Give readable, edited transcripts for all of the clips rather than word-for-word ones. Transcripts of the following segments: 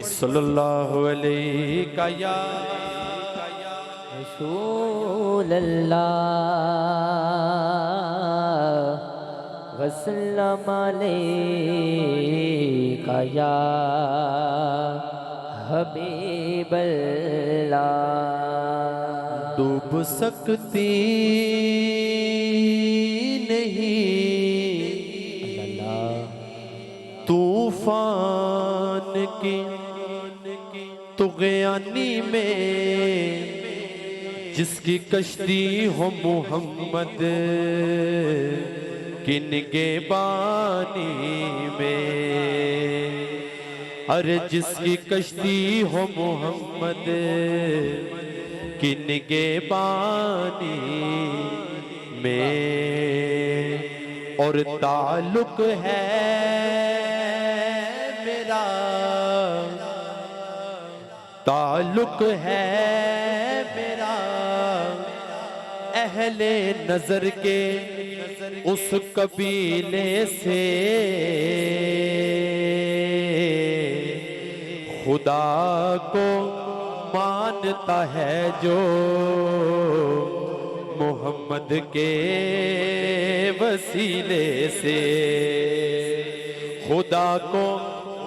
सल्लल्लाहु अलैहि का या रसूल अल्लाह वसल्लम अलैका या हबीब अल्लाह। डूब सकती नहीं तूफान की तुग़यानी में, जिसकी कश्ती हो मोहम्मद की निगहबानी में। अरे जिसकी कश्ती हो मोहम्मद की निगहबानी में, और ताल्लुक है मेरा, ताल्लुक है मेरा अहले नजर के उस कबीले से। खुदा को मानता है जो मोहम्मद के वसीले से, खुदा को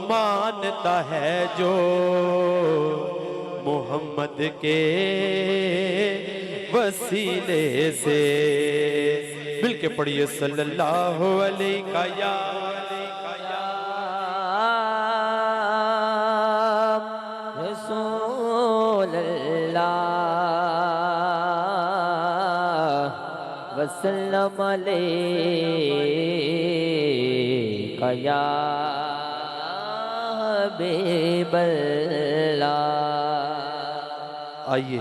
मानता है जो मोहम्मद के वसीले से। मिलके पढ़िए सल्लल्लाहु अलैहि या रसूल अल्लाह वसल्लम अलैका या हबीब अल्लाह। आइए